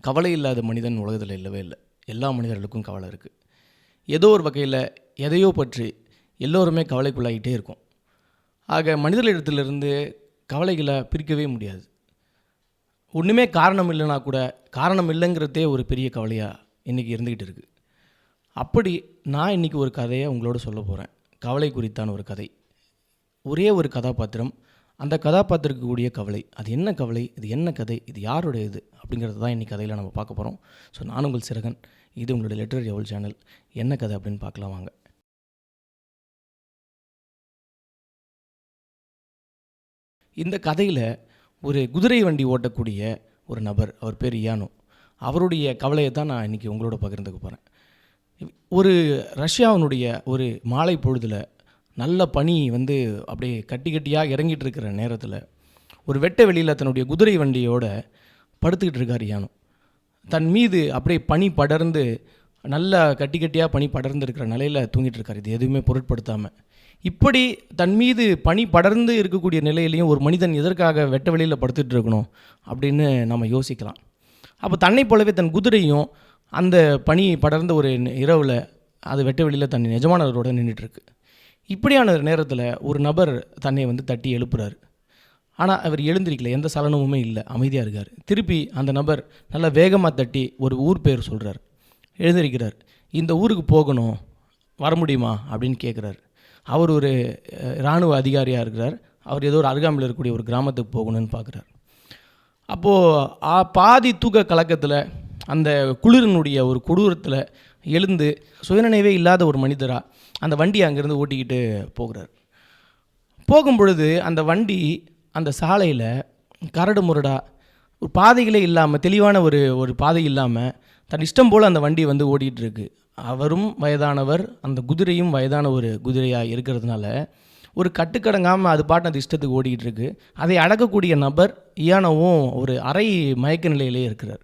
கவலை இல்லாத மனிதன் உலகத்தில் இல்லவே இல்லை. எல்லா மனிதர்களுக்கும் கவலை இருக்குது. ஏதோ ஒரு வகையில் எதையோ பற்றி எல்லோருமே கவலைக்குள்ளாகிட்டே இருக்கும். ஆக மனிதர்களிடத்திலிருந்து கவலைகளை பிரிக்கவே முடியாது. ஒன்றுமே காரணம் இல்லைனா கூட காரணம் இல்லைங்கிறதே ஒரு பெரிய கவலையாக இன்றைக்கி இருந்துக்கிட்டு இருக்குது. அப்படி நான் இன்றைக்கி ஒரு கதையை உங்களோட சொல்ல போகிறேன். கவலை குறித்தான ஒரு கதை. ஒரே ஒரு கதாபாத்திரம், அந்த கதாபாத்திரத்துக்கு கூடிய கவலை. அது என்ன கவலை, இது என்ன கதை, இது யாருடைய இது அப்படிங்கிறது தான் இன்றைக்கி கதையில் நம்ம பார்க்க போகிறோம். ஸோ நான் உங்கள் சிறகன், இது உங்களுடைய லிட்டரரி எவல் சேனல். என்ன கதை அப்படின்னு பார்க்கலாம் வாங்க. இந்த கதையில் ஒரு குதிரை வண்டி ஓட்டக்கூடிய ஒரு நபர், அவர் பேர் இயானோ. அவருடைய கவலையை தான் நான் இன்றைக்கி உங்களோட பகிர்ந்துக்க போகிறேன். ஒரு ரஷ்யாவினுடைய ஒரு மாலை பொழுதில் நல்ல பனி அப்படியே கட்டி கட்டியாக இறங்கிட்டு இருக்கிற நேரத்தில் ஒரு வெட்ட வெளியில் தன்னுடைய குதிரை வண்டியோடு படுத்துக்கிட்டு இருக்கார் இயானோ. தன் மீது அப்படியே பனி படர்ந்து நல்ல கட்டி கட்டியாக பனி படர்ந்து இருக்கிற நிலையில் தூங்கிட்டு இருக்கார். இது எதுவுமே பொருட்படுத்தாமல் இப்படி தன் மீது பனி படர்ந்து இருக்கக்கூடிய நிலையிலையும் ஒரு மனிதன் எதற்காக வெட்ட வெளியில் படுத்துட்டு இருக்கணும் அப்படின்னு நம்ம யோசிக்கலாம். அப்போ தன்னை போலவே தன் குதிரையும் அந்த பனி படர்ந்த ஒரு இரவில் அது வெட்ட வெளியில் தன் எஜமானரோடு நின்றுட்டுருக்கு. இப்படியான நேரத்தில் ஒரு நபர் தன்னை தட்டி எழுப்புறாரு. ஆனால் அவர் எழுந்திருக்கல, எந்த சலனமுமே இல்லை, அமைதியாக இருக்கார். திருப்பி அந்த நபர் நல்லா வேகமாக தட்டி ஒரு ஊர் பேர் சொல்கிறார். எழுந்திருக்கிறார். இந்த ஊருக்கு போகணும், வர முடியுமா அப்படின்னு கேட்குறாரு. அவர் ஒரு இராணுவ அதிகாரியாக இருக்கிறார். அவர் ஏதோ ஒரு அருகாமையில் இருக்கக்கூடிய ஒரு கிராமத்துக்கு போகணும்னு பார்க்குறார். அப்போது பாதி தூக்க கலக்கத்தில் அந்த குளிரினுடைய ஒரு கொடூரத்தில் எழுந்து சுயநினைவே இல்லாத ஒரு மனிதராக அந்த வண்டியை அங்கேருந்து ஓட்டிக்கிட்டு போகிறார். போகும் பொழுது அந்த வண்டி அந்த சாலையில் கரடு முரடாக ஒரு பாதைகளே இல்லாமல், தெளிவான ஒரு பாதை இல்லாமல் தன் இஷ்டம் போல் அந்த வண்டி ஓடிக்கிட்டு இருக்கு. அவரும் வயதானவர், அந்த குதிரையும் வயதான ஒரு குதிரையாக இருக்கிறதுனால ஒரு கட்டுக்கடங்காமல் அது பாட்டு அந்த இஷ்டத்துக்கு ஓடிக்கிட்டு இருக்கு. அதை அடக்கக்கூடிய நபர் இயானோவும் ஒரு அரை மயக்க நிலையிலே இருக்கிறார்.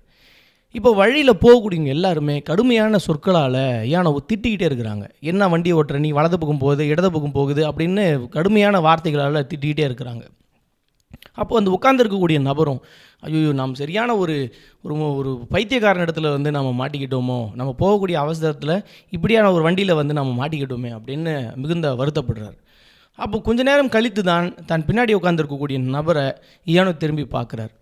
இப்போ வழியில் போகக்கூடியவங்க எல்லாருமே கடுமையான சொற்களால் இயானோவை திட்டிக்கிட்டே இருக்கிறாங்க. என்ன வண்டி ஓட்டுற நீ, வலது பக்கம் போகுது, இடது பக்கம் போகுது அப்படின்னு கடுமையான வார்த்தைகளால் திட்டிக்கிட்டே இருக்கிறாங்க. அப்போது அந்த உட்கார்ந்துருக்கக்கூடிய நபரும், ஐயோ நாம் சரியான ஒரு ஒரு பைத்தியக்காரன் இடத்துல நம்ம மாட்டிக்கிட்டோமோ, நம்ம போகக்கூடிய அவசரத்தில் இப்படியான ஒரு வண்டியில் நம்ம மாட்டிக்கிட்டோமே அப்படின்னு மிகுந்த வருத்தப்படுறார். அப்போ கொஞ்ச நேரம் கழித்து தான் தன் பின்னாடி உட்காந்துருக்கக்கூடிய நபரை இயானோ திரும்பி பார்க்குறார்.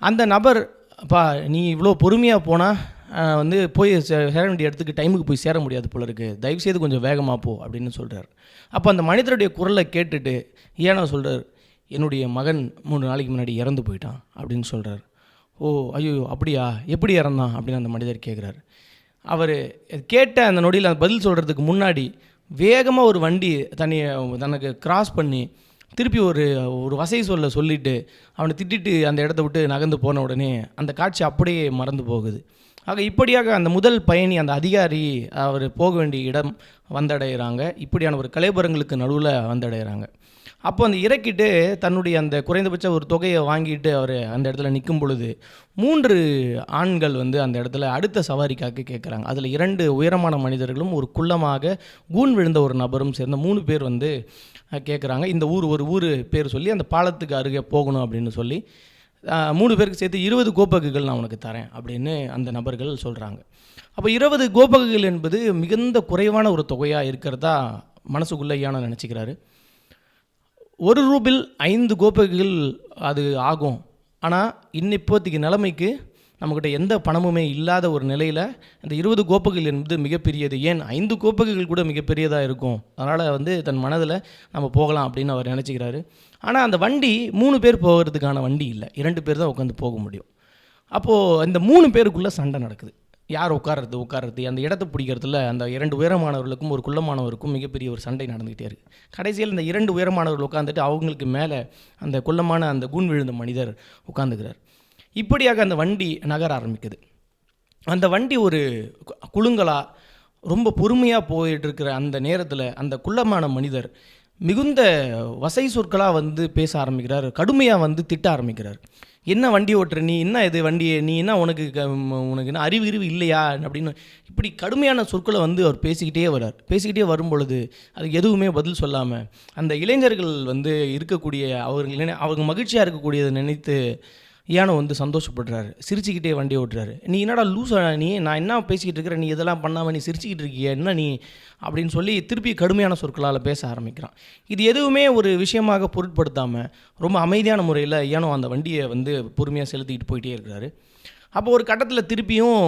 அந்த நபர், அப்பா நீ இவ்வளோ பொறுமையாக போனால் போய் சேர வேண்டிய இடத்துக்கு டைமுக்கு போய் சேர முடியாது போல இருக்குது, தயவுசெய்து கொஞ்சம் வேகமாக போ அப்படின்னு சொல்கிறார். அப்போ அந்த மனிதருடைய குரலை கேட்டுட்டு இயானோ சொல்கிறார், என்னுடைய மகன் 3 நாளைக்கு முன்னாடி இறந்து போயிட்டான் அப்படின்னு சொல்கிறார். ஓ ஐயோ அப்படியா, எப்படி இறந்தான் அப்படின்னு அந்த மனிதர் கேட்குறாரு. அவர் கேட்ட அந்த நொடியில் அந்த பதில் சொல்கிறதுக்கு முன்னாடி வேகமாக ஒரு வண்டி தனக்கு கிராஸ் பண்ணி திருப்பி ஒரு வசை சொல்லிவிட்டு அவனை திட்டிட்டு அந்த இடத்த விட்டு நகர்ந்து போன உடனே அந்த காட்சி அப்படியே மறந்து போகுது. ஆக இப்படியாக அந்த முதல் பயணி, அந்த அதிகாரி, அவர் போக வேண்டிய இடம் வந்தடைகிறாங்க. இப்படியான ஒரு கலைபுரங்களுக்கு நடுவில் வந்தடைகிறாங்க. அப்போ அந்த இறக்கிட்டு தன்னுடைய அந்த குறைந்தபட்ச ஒரு தொகையை வாங்கிட்டு அவர் அந்த இடத்துல நிற்கும் பொழுது 3 ஆண்கள் அந்த இடத்துல அடுத்த சவாரிக்காக கேட்குறாங்க. அதில் 2 உயரமான மனிதர்களும் ஒரு குள்ளமாக கூன் விழுந்த ஒரு நபரும் சேர்ந்த 3 பேர் கேட்குறாங்க. இந்த ஒரு ஊர் பேர் சொல்லி அந்த பாலத்துக்கு அருகே போகணும் அப்படின்னு சொல்லி 3 பேருக்கு சேர்த்து 20 கோப்பகுகள் நான் உனக்கு தரேன் அப்படின்னு அந்த நபர்கள் சொல்கிறாங்க. அப்போ 20 கோப்பகுகள் என்பது மிகுந்த குறைவான ஒரு தொகையாக இருக்கிறதா மனசுக்குள்ளே இயானோ நினச்சிக்கிறாரு. 1 ரூபில் 5 கோப்பகுகள் அது ஆகும். ஆனால் இப்போதைக்கு நிலைமைக்கு நம்மக்கிட்ட எந்த பணமுமே இல்லாத ஒரு நிலையில் இந்த 20 கோப்பகுகள் என்பது மிகப்பெரியது. ஏன் 5 கோப்பகுகள் கூட மிகப்பெரியதாக இருக்கும். அதனால் தன் மனதில் நம்ம போகலாம் அப்படின்னு அவர் நினச்சிக்கிறாரு. ஆனால் அந்த வண்டி 3 பேர் போகிறதுக்கான வண்டி இல்லை, 2 பேர் தான் உட்காந்து போக முடியும். அப்போது இந்த 3 பேருக்குள்ளே சண்டை நடக்குது. யார் உட்கார்றது அந்த இடத்த பிடிக்கிறதுல அந்த 2 உயரமானவர்களுக்கும் ஒரு குள்ளமானவருக்கும் மிகப்பெரிய ஒரு சண்டை நடந்துக்கிட்டே இருக்குது. கடைசியில் இந்த 2 உயரமானவர்கள் உட்காந்துட்டு அவங்களுக்கு மேலே அந்த குள்ளமான அந்த கூன் விழுந்த மனிதர் உட்காந்துக்கிறார். இப்படியாக அந்த வண்டி நகர ஆரம்பிக்குது. அந்த வண்டி ஒரு குலுங்கலாக ரொம்ப பொறுமையாக போயிட்டு இருக்கிற அந்த நேரத்தில் அந்த குள்ளமான மனிதர் மிகுந்த வசை சொற்களாக பேச ஆரம்பிக்கிறார். கடுமையாக திட்ட ஆரம்பிக்கிறார். என்ன வண்டி ஓட்டுற நீ, என்ன இது வண்டியை நீ, என்ன உனக்கு என்ன அறிவு இல்லையா அப்படின்னு இப்படி கடுமையான சொற்களை அவர் பேசிக்கிட்டே வர்றார். பேசிக்கிட்டே வரும் பொழுது அதுக்கு எதுவுமே பதில் சொல்லாமல் அந்த இளைஞர்கள் இருக்கக்கூடிய அவங்க மகிழ்ச்சியாக இருக்கக்கூடியதை நினைத்து யானோ வந்து சந்தோஷப்படுறாரு, சிரிச்சுக்கிட்டே வண்டியை ஓட்டுறாரு. நீ என்னடா லூஸா நீ, நான் என்ன பேசிக்கிட்டு இருக்கிறேன், நீ இதெல்லாம் பண்ணாமல் நீ சிரிச்சுக்கிட்டு இருக்கிய என்ன நீ அப்படின்னு சொல்லி திருப்பி கடுமையான சொற்களால் பேச ஆரம்பிக்கிறான். இது எதுவுமே ஒரு விஷயமாக பொருட்படுத்தாமல் ரொம்ப அமைதியான முறையில் யானோ அந்த வண்டியை வந்து பொறுமையாக செலுத்திக்கிட்டு போயிட்டே இருக்கிறாரு. அப்போ ஒரு கட்டத்தில் திருப்பியும்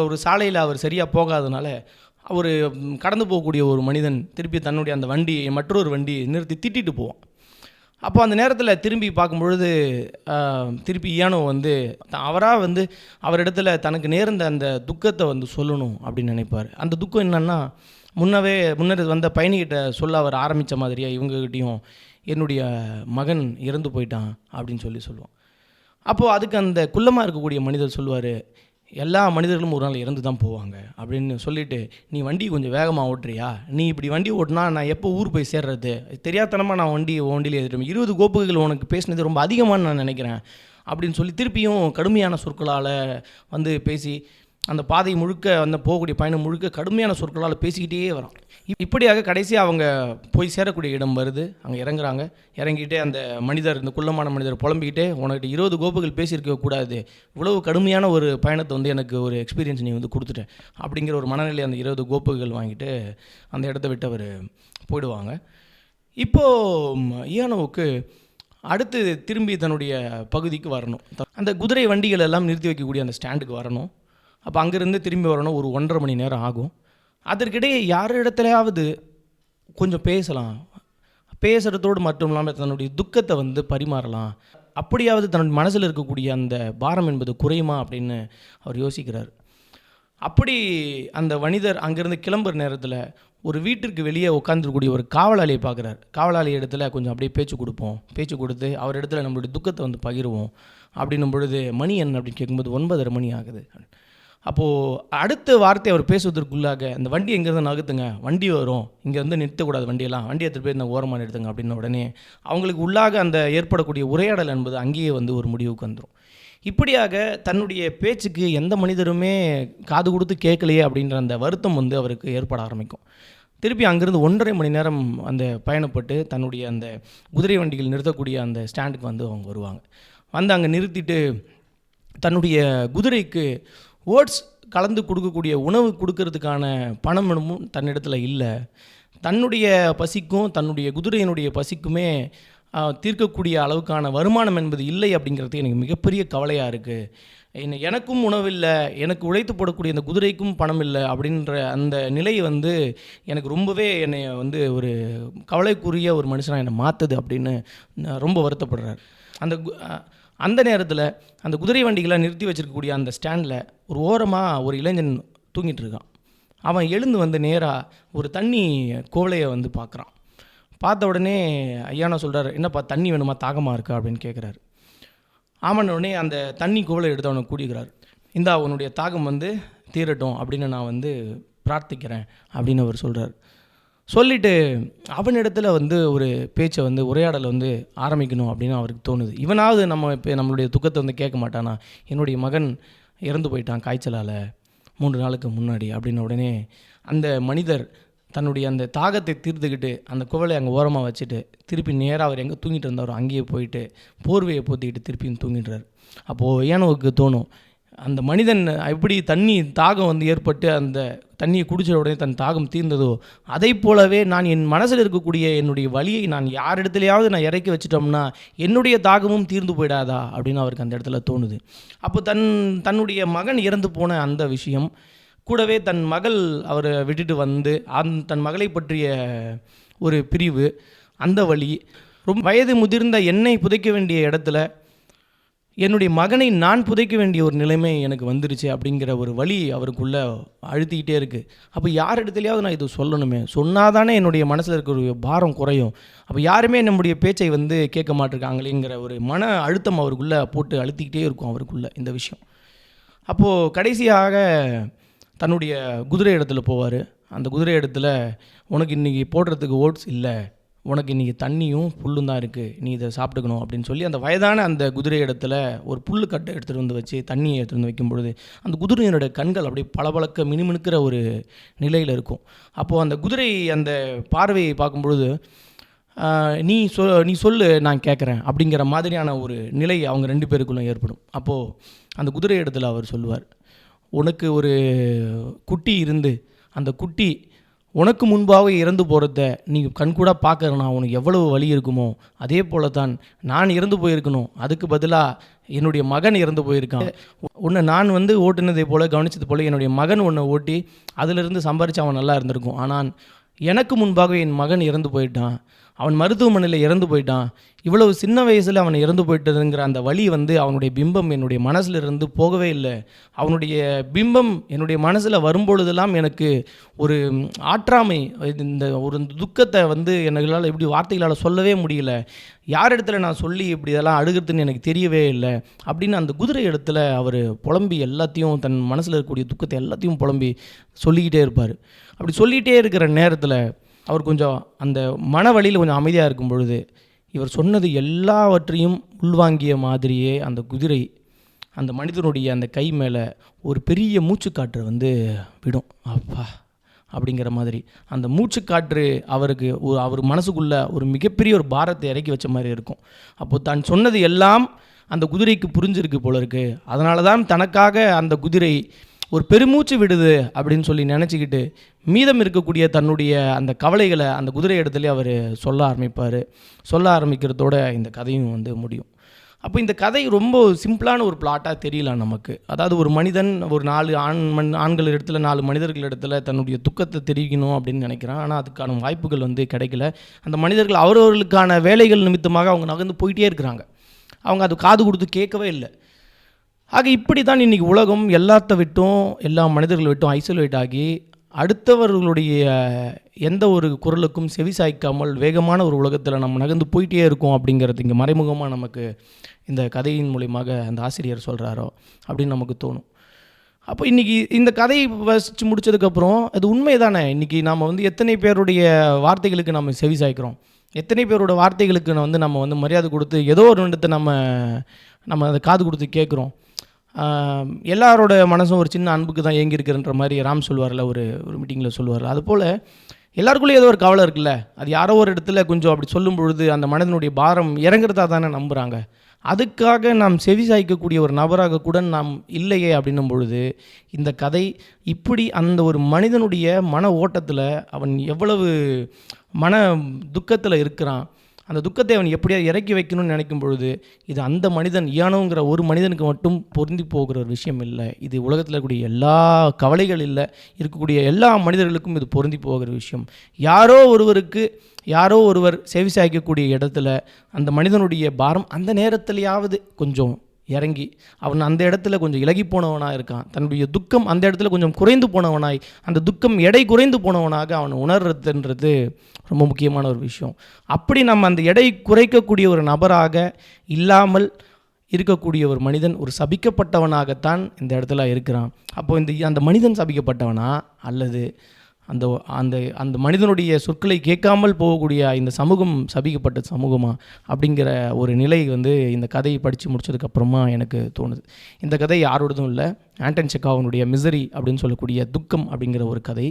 ஒரு சாலையில் அவர் சரியாக போகாதனால ஒரு கடந்து போகக்கூடிய ஒரு மனிதன் திருப்பி தன்னுடைய அந்த வண்டி மற்றொரு வண்டி நிறுத்தி திட்டிட்டு போவான். அப்போ அந்த நேரத்தில் திரும்பி பார்க்கும்பொழுது திருப்பி யானோ வந்து அவராக வந்து அவரிடத்துல தனக்கு நேர்ந்த அந்த துக்கத்தை வந்து சொல்லணும் அப்படின்னு நினைப்பார். அந்த துக்கம் என்னென்னா, முன்னர் வந்த பயணிகிட்ட சொல்ல அவர் ஆரம்பித்த மாதிரியே இவங்ககிட்டையும் என்னுடைய மகன் இறந்து போயிட்டான் அப்படின்னு சொல்லுவான். அப்போது அதுக்கு அந்த குள்ளமாக இருக்கக்கூடிய மனிதர் சொல்லுவார், எல்லா மனிதர்களும் ஒரு நாள் இறந்து தான் போவாங்க அப்படின்னு சொல்லிவிட்டு, நீ வண்டி கொஞ்சம் வேகமாக ஓட்டுறியா, நீ இப்படி வண்டி ஓட்டினா நான் எப்போ ஊர் போய் சேர்றது, தெரியாதனமாக நான் வண்டியில் ஏறிடுவேன், 20 கோப்புகள் உனக்கு பேசினது ரொம்ப அதிகமானு நான் நினைக்கிறேன் அப்படின்னு சொல்லி திருப்பியும் கடுமையான சொற்களால் வந்து பேசி அந்த பாதை முழுக்க அந்த போகக்கூடிய பயணம் முழுக்க கடுமையான சொற்களால் பேசிக்கிட்டே வரான். இப்படியாக கடைசியாக அவங்க போய் சேரக்கூடிய இடம் வருது. அங்கே இறங்குறாங்க. இறங்கிட்டே அந்த மனிதர், இந்த குள்ளமான மனிதர் புலம்பிக்கிட்டே, உனக்கிட்ட 20 கோப்புகள் பேசியிருக்க கூடாது, இவ்வளவு கடுமையான ஒரு பயணத்தை வந்து எனக்கு ஒரு எக்ஸ்பீரியன்ஸ் நீ வந்து கொடுத்துட்ட அப்படிங்கிற ஒரு மனநிலை அந்த 20 கோப்புகள் வாங்கிட்டு அந்த இடத்த விட்டு அவர் போயிடுவாங்க. இப்போது ஈயானோவுக்கு அடுத்து திரும்பி தன்னுடைய பகுதிக்கு வரணும். அந்த குதிரை வண்டிகள் எல்லாம் நிறுத்தி வைக்கக்கூடிய அந்த ஸ்டாண்டுக்கு வரணும். அப்போ அங்கேருந்து திரும்பி வரணும். ஒரு 1.5 மணி நேரம் ஆகும். அதற்கிடையே யார் இடத்துலையாவது கொஞ்சம் பேசலாம், பேசுகிறதோடு மட்டும் இல்லாமல் தன்னுடைய துக்கத்தை வந்து பரிமாறலாம், அப்படியாவது தன்னுடைய மனசில் இருக்கக்கூடிய அந்த பாரம் என்பது குறையுமா அப்படின்னு அவர் யோசிக்கிறார். அப்படி அந்த மனிதர் அங்கேருந்து கிளம்புற நேரத்தில் ஒரு வீட்டிற்கு வெளியே உட்காந்துருக்கூடிய ஒரு காவலாளியை பார்க்குறார். காவலாளி இடத்துல கொஞ்சம் அப்படியே பேச்சு கொடுத்து அவர் இடத்துல நம்மளுடைய துக்கத்தை வந்து பகிர்வோம் அப்படின்னும் பொழுது, மணி என்ன அப்படின்னு கேட்கும்போது 9:30 மணி ஆகுது. அப்போது அடுத்த வார்த்தை அவர் பேசுவதற்குள்ளாக, அந்த வண்டி எங்கேருந்து நகர்த்துங்க, வண்டி வரும், இங்கே வந்து நிறுத்தக்கூடாது, வண்டியெல்லாம் வண்டி எடுத்துகிட்டு போய் இந்த ஓரமாக நிறுத்துங்க அப்படின்ன உடனே அவங்களுக்கு உள்ளாக அந்த ஏற்படக்கூடிய உரையாடல் என்பது அங்கேயே வந்து ஒரு முடிவுக்கு வந்துடும். இப்படியாக தன்னுடைய பேச்சுக்கு எந்த மனிதருமே காது கொடுத்து கேட்கலையே அப்படின்ற அந்த வருத்தம் வந்து அவருக்கு ஏற்பட ஆரம்பிக்கும். திருப்பி அங்கேருந்து 1.5 மணி நேரம் அந்த பயணப்பட்டு தன்னுடைய அந்த குதிரை வண்டிகள் நிறுத்தக்கூடிய அந்த ஸ்டாண்டுக்கு வந்து அவங்க வருவாங்க. வந்து அங்கே நிறுத்திட்டு தன்னுடைய குதிரைக்கு ஓட்ஸ் கலந்து கொடுக்கக்கூடிய உணவு கொடுக்கறதுக்கான பணமும் தன்னிடத்தில் இல்லை. தன்னுடைய பசிக்கும் தன்னுடைய குதிரையினுடைய பசிக்குமே தீர்க்கக்கூடிய அளவுக்கான வருமானம் என்பது இல்லை அப்படிங்கிறது எனக்கு மிகப்பெரிய கவலையாக இருக்குது. எனக்கும் உணவில்லை, எனக்கு உழைத்து போடக்கூடிய அந்த குதிரைக்கும் பணம் இல்லை அப்படின்ற அந்த நிலை வந்து எனக்கு ரொம்பவே என்னை வந்து ஒரு கவலைக்குரிய ஒரு மனுஷனாக என்னை மாற்றுது அப்படின்னு ரொம்ப வருத்தப்படுறார். அந்த நேரத்தில் அந்த குதிரை வண்டிகளை நிறுத்தி வச்சுருக்கக்கூடிய அந்த ஸ்டாண்டில் ஒரு ஓரமாக ஒரு இளைஞன் தூங்கிட்டு இருக்கான். அவன் எழுந்து வந்து நேராக ஒரு தண்ணி கோவலையை வந்து பார்க்குறான். பார்த்த உடனே ஐயானா சொல்கிறார், என்னப்பா தண்ணி வேணுமா, தாகமாக இருக்கா அப்படின்னு கேட்குறாரு. ஆமாம் உடனே அந்த தண்ணி கோவலை எடுத்து அவனை கூட்டிக்கிறார். இந்தா உன்னுடைய தாகம் வந்து தீரட்டும் அப்படின்னு நான் வந்து பிரார்த்திக்கிறேன் அப்படின்னு அவர் சொல்கிறார். சொல்லிவிட்டு அவனிடத்தில் வந்து ஒரு பேச்சை வந்து உரையாடலை வந்து ஆரம்பிக்கணும் அப்படின்னு அவருக்கு தோணுது. இவனாவது இப்போ நம்மளுடைய துக்கத்தை வந்து கேட்க மாட்டானா, என்னுடைய மகன் இறந்து போயிட்டான் காய்ச்சலால் 3 நாளுக்கு முன்னாடி அப்படின்ன உடனே அந்த மனிதர் தன்னுடைய அந்த தாகத்தை தீர்த்துக்கிட்டு அந்த குவளை அங்கே ஓரமாக வச்சுட்டு திருப்பி நேராக அவர் எங்கே தூங்கிட்டு இருந்தாரோ அங்கேயே போயிட்டு போர்வையை போத்திக்கிட்டு திருப்பியும் தூங்கிடுறார். அப்போது ஏனோவுக்கு தோணும், அந்த மனிதன் எப்படி தண்ணி தாகம் வந்து ஏற்பட்டு அந்த தண்ணியை குடித்த உடனே தன் தாகம் தீர்ந்ததோ அதை போலவே நான் என் மனசில் இருக்கக்கூடிய என்னுடைய வலியை நான் யார் இடத்துலையாவது நான் இறக்கி வச்சிட்டோம்னா என்னுடைய தாகமும் தீர்ந்து போயிடாதா அப்படின்னு அவருக்கு அந்த இடத்துல தோணுது. அப்போ தன்னுடைய மகன் இறந்து போன அந்த விஷயம் கூடவே தன் மகள் அவரை விட்டுட்டு வந்து தன் மகளை பற்றிய ஒரு பிரிவு, அந்த வலி, ரொம்ப வயது முதிர்ந்த என்னை புதைக்க வேண்டிய இடத்துல என்னுடைய மகனை நான் புதைக்க வேண்டிய ஒரு நிலைமை எனக்கு வந்துருச்சு அப்படிங்கிற ஒரு வலி அவருக்குள்ளே அழுத்திக்கிட்டே இருக்குது. அப்போ யார் இடத்துலையாவது நான் இது சொல்லணுமே, சொன்னால் தானே என்னுடைய மனசில் இருக்கிற பாரம் குறையும். அப்போ யாருமே நம்முடைய பேச்சை வந்து கேட்க மாட்டிருக்காங்களேங்கிற ஒரு மன அழுத்தம் அவருக்குள்ளே போட்டு அழுத்திக்கிட்டே இருக்கும் அவருக்குள்ளே இந்த விஷயம். அப்போது கடைசியாக தன்னுடைய குதிரை இடத்துல போவார். அந்த குதிரை இடத்துல, உனக்கு இன்றைக்கி போடுறதுக்கு ஓட்ஸ் இல்லை, உனக்கு இன்றைக்கி தண்ணியும் புல்லும் தான் இருக்குது, நீ இதை சாப்பிட்டுக்கணும் அப்படின்னு சொல்லி அந்த வயதான அந்த குதிரை இடத்துல ஒரு புல் கட்டை எடுத்துகிட்டு வந்து வச்சு தண்ணியை எடுத்துகிட்டு வந்து வைக்கும் பொழுது அந்த குதிரையினுடைய கண்கள் அப்படியே பளபளக்க மினுமினுக்கிற ஒரு நிலையில் இருக்கும். அப்போது அந்த குதிரை அந்த பார்வையை பார்க்கும்பொழுது நீ சொல்லு நான் கேட்குறேன் அப்படிங்கிற மாதிரியான ஒரு நிலை அவங்க 2 பேருக்குள்ளே ஏற்படும். அப்போது அந்த குதிரை இடத்துல அவர் சொல்லுவார், உனக்கு ஒரு குட்டி இருந்து அந்த குட்டி உனக்கு முன்பாக இறந்து போகிறத நீ கண்கூட பார்க்குறனா உனக்கு எவ்வளவு வலி இருக்குமோ அதே போல தான் நான் இறந்து போயிருக்கணும், அதுக்கு பதிலாக என்னுடைய மகன் இறந்து போயிருக்கான். உன்னை நான் ஓட்டுனதை போல் கவனித்தது போல் என்னுடைய மகன் உன்னை ஓட்டி அதிலிருந்து சம்பாரித்து அவன் நல்லா இருந்திருக்கும். ஆனால் எனக்கு முன்பாக என் மகன் இறந்து போயிட்டான், அவன் மருத்துவமனையில் இறந்து போயிட்டான். இவ்வளவு சின்ன வயசில் அவன் இறந்து போயிட்டதுங்கிற அந்த வலி அவனுடைய பிம்பம் என்னுடைய மனசில் இருந்து போகவே இல்லை. அவனுடைய பிம்பம் என்னுடைய மனசில் வரும்பொழுதெல்லாம் எனக்கு ஒரு ஆற்றாமை, இந்த ஒரு துக்கத்தை என்னால் இப்படி வார்த்தைகளால் சொல்லவே முடியல. யார் இடத்துல நான் சொல்லி இப்படி இதெல்லாம் அழுகிறதுன்னு எனக்கு தெரியவே இல்லை அப்படின்னு அந்த குதிரை இடத்துல அவர் புலம்பி எல்லாத்தையும் தன் மனசில் இருக்கக்கூடிய துக்கத்தை எல்லாத்தையும் புலம்பி சொல்லிக்கிட்டே இருப்பார். அப்படி சொல்லிகிட்டே இருக்கிற நேரத்தில் அவர் கொஞ்சம் அந்த மன வழியில் கொஞ்சம் அமைதியாக இருக்கும் பொழுது இவர் சொன்னது எல்லாவற்றையும் உள்வாங்கிய மாதிரியே அந்த குதிரை அந்த மனிதனுடைய அந்த கை மேலே ஒரு பெரிய மூச்சுக்காற்று விடும். அப்பா அப்படிங்கிற மாதிரி அந்த மூச்சுக்காற்று அவருக்கு அவர் மனசுக்குள்ளே ஒரு மிகப்பெரிய ஒரு பாரத்தை இறக்கி வச்ச மாதிரி இருக்கும். அப்போது தான் சொன்னது எல்லாம் அந்த குதிரைக்கு புரிஞ்சிருக்கு போல இருக்குது. அதனால தான் தனக்காக அந்த குதிரை ஒரு பெருமூச்சு விடுது அப்படின்னு சொல்லி நினச்சிக்கிட்டு மீதம் இருக்கக்கூடிய தன்னுடைய அந்த கவலைகளை அந்த குதிரை இடத்துல அவர் சொல்ல ஆரம்பிக்கிறதோட இந்த கதையும் முடியும். அப்போ இந்த கதை ரொம்ப சிம்பிளான ஒரு பிளாட்டாக தெரியல நமக்கு. அதாவது ஒரு மனிதன் ஒரு 4 ஆண்கள் இடத்துல 4 மனிதர்கள் இடத்துல தன்னுடைய துக்கத்தை தெரிவிக்கணும் அப்படின்னு நினைக்கிறான். ஆனால் அதுக்கான வாய்ப்புகள் கிடைக்கல. அந்த மனிதர்கள் அவரவர்களுக்கான வேலைகள் நிமித்தமாக அவங்க நகர்ந்து போயிட்டே இருக்கிறாங்க. அவங்க அது காது கொடுத்து கேட்கவே இல்லை. ஆக இப்படி தான் இன்றைக்கி உலகம் எல்லாத்த விட்டும் எல்லா மனிதர்கள் விட்டும் ஐசோலேட் ஆகி அடுத்தவர்களுடைய எந்த ஒரு குரலுக்கும் செவி சாய்க்காமல் வேகமான ஒரு உலகத்தில் நம்ம நகர்ந்து போயிட்டே இருக்கோம் அப்படிங்கிறது இங்கே மறைமுகமாக நமக்கு இந்த கதையின் மூலியமாக அந்த ஆசிரியர் சொல்கிறாரோ அப்படின்னு நமக்கு தோணும். அப்போ இன்றைக்கி இந்த கதையை வசித்து முடித்ததுக்கப்புறம் அது உண்மை தானே. இன்றைக்கி நாம் எத்தனை பேருடைய வார்த்தைகளுக்கு நம்ம செவி சாய்க்கிறோம், எத்தனை பேரோட வார்த்தைகளுக்கு நம்ம மரியாதை கொடுத்து ஏதோ ஒரு இடத்தை நம்ம அதை காது கொடுத்து கேட்குறோம். எல்லாரோட மனசும் ஒரு சின்ன அன்புக்கு தான் ஏங்கியிருக்குன்ற மாதிரி ராம் சொல்வார்ல, ஒரு மீட்டிங்கில் சொல்லுவார். அதுபோல் எல்லாருக்குள்ளேயும் ஏதோ ஒரு கவலை இருக்குல்ல, அது யாரோ ஒரு இடத்துல கொஞ்சம் அப்படி சொல்லும் பொழுது அந்த மனிதனுடைய பாரம் இறங்குறதா தானே நம்புகிறாங்க. அதுக்காக நாம் செவி சாய்க்கக்கூடிய ஒரு நபராக கூட நாம் இல்லையே அப்படின்னும் பொழுது இந்த கதை இப்படி அந்த ஒரு மனிதனுடைய மன ஓட்டத்தில் அவன் எவ்வளவு மன துக்கத்தில் இருக்கிறான், அந்த துக்கத்தை அவன் எப்படியாவது இறக்கி வைக்கணும்னு நினைக்கும் பொழுது இது அந்த மனிதன் இயானோங்கிற ஒரு மனிதனுக்கு மட்டும் பொருந்தி போகிற ஒரு விஷயம் இல்லை. இது உலகத்தில் இருக்கக்கூடிய எல்லா கவலைகள் இல்லை, இருக்கக்கூடிய எல்லா மனிதர்களுக்கும் இது பொருந்தி போகிற விஷயம். யாரோ ஒருவர் செவி சாய்க்கக்கூடிய இடத்துல அந்த மனிதனுடைய பாரம் அந்த நேரத்திலேயாவது கொஞ்சம் இறங்கி அவன் அந்த இடத்துல கொஞ்சம் இலகி போனவனாக இருக்கான், தன்னுடைய துக்கம் அந்த இடத்துல கொஞ்சம் குறைந்து போனவனாய் அந்த துக்கம் எடை குறைந்து போனவனாக அவன் உணர்றதுன்றது ரொம்ப முக்கியமான ஒரு விஷயம். அப்படி நம்ம அந்த எடை குறைக்கக்கூடிய ஒரு நபராக இல்லாமல் இருக்கக்கூடிய ஒரு மனிதன் ஒரு சபிக்கப்பட்டவனாகத்தான் இந்த இடத்துல இருக்கிறான். அப்போது அந்த மனிதன் சபிக்கப்பட்டவனா அல்லது அந்த அந்த அந்த மனிதனுடைய சொற்களை கேட்காமல் போகக்கூடிய இந்த சமூகம் சபிக்கப்பட்ட சமூகமா அப்படிங்கிற ஒரு நிலை இந்த கதையை படித்து முடிச்சதுக்கப்புறமா எனக்கு தோணுது. இந்த கதை யாரோடதும் இல்லை, ஆண்டன் செக்காவனுடைய மிசரி அப்படின்னு சொல்லக்கூடிய துக்கம் அப்படிங்கிற ஒரு கதை.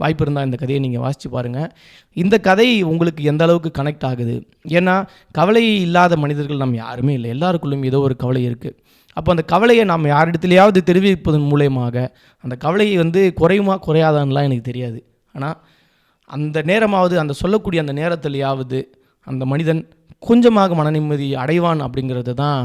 வாய்ப்பு இருந்தால் இந்த கதையை நீங்கள் வாசித்து பாருங்கள். இந்த கதை உங்களுக்கு எந்த அளவுக்கு கனெக்ட் ஆகுது, ஏன்னா கவலை இல்லாத மனிதர்கள் நம்ம யாருமே இல்லை, எல்லாருக்குள்ளும் ஏதோ ஒரு கவலை இருக்குது. அப்போ அந்த கவலையை நாம் யாரிடத்துலையாவது தெரிவிப்பதன் மூலயமாக அந்த கவலையை குறையுமா குறையாதான்லாம் எனக்கு தெரியாது. ஆனால் அந்த நேரமாவது அந்த சொல்லக்கூடிய அந்த நேரத்திலையாவது அந்த மனிதன் கொஞ்சமாக மன நிம்மதி அடைவான் அப்படிங்கிறது தான்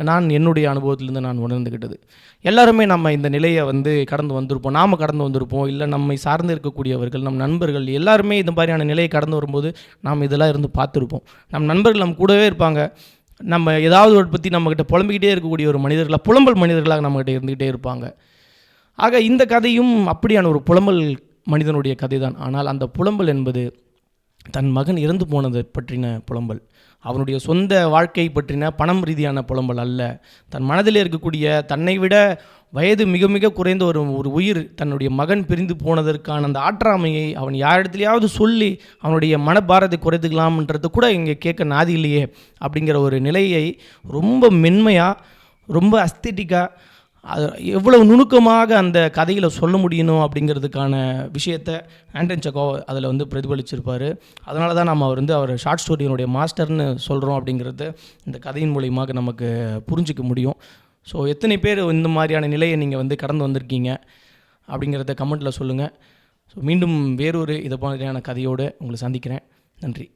நான் என்னுடைய அனுபவத்திலேருந்து நான் உணர்ந்துக்கிட்டது. எல்லாருமே நம்ம இந்த நிலையை கடந்து வந்திருப்போம், நாம் கடந்து வந்திருப்போம், இல்லை நம்மை சார்ந்து இருக்கக்கூடியவர்கள் நம் நண்பர்கள் எல்லாருமே இந்த மாதிரியான நிலையை கடந்து வரும்போது நாம் இதெல்லாம் இருந்து பார்த்துருப்போம். நம் நண்பர்கள் நம்ம கூடவே இருப்பாங்க, நம்ம ஏதாவது ஒரு பற்றி நம்மக்கிட்ட புலம்பிக்கிட்டே இருக்கக்கூடிய ஒரு மனிதர்களாக புலம்பல் மனிதர்களாக நம்மக்கிட்ட இருந்துக்கிட்டே இருப்பாங்க. ஆக இந்த கதையும் அப்படியான ஒரு புலம்பல் மனிதனுடைய கதை தான். ஆனால் அந்த புலம்பல் என்பது தன் மகன் இறந்து போனதை பற்றின புலம்பல், அவனுடைய சொந்த வாழ்க்கை பற்றின பணம் ரீதியான புலம்பல் அல்ல. தன் மனதில் இருக்கக்கூடிய தன்னை விட வயது மிக மிக குறைந்த ஒரு உயிர் தன்னுடைய மகன் பிரிந்து போனதற்கான அந்த ஆற்றாமையை அவன் யாரிடத்துலையாவது சொல்லி அவனுடைய மனபாரத்தை குறைத்துக்கலாம்ன்றது கூட இங்கே கேட்க நாதி இல்லையே அப்படிங்கிற ஒரு நிலையை ரொம்ப மென்மையாக ரொம்ப அஸ்தெட்டிக்காக அது எவ்வளவு நுணுக்கமாக அந்த கதையில் சொல்ல முடியணும் அப்படிங்கிறதுக்கான விஷயத்தை ஆண்டன் செக்கோவ் அதில் வந்து பிரதிபலிச்சிருப்பார். அதனால தான் நம்ம அவர் ஷார்ட் ஸ்டோரியினுடைய மாஸ்டர்னு சொல்கிறோம் அப்படிங்கிறத இந்த கதையின் மூலியமாக நமக்கு புரிஞ்சிக்க முடியும். ஸோ எத்தனை பேர் இந்த மாதிரியான நிலையை நீங்கள் வந்து கடந்து வந்திருக்கீங்க அப்படிங்கிறத கமெண்ட்டில் சொல்லுங்கள். ஸோ மீண்டும் வேறொரு இதை மாதிரியான கதையோடு உங்களை சந்திக்கிறேன். நன்றி.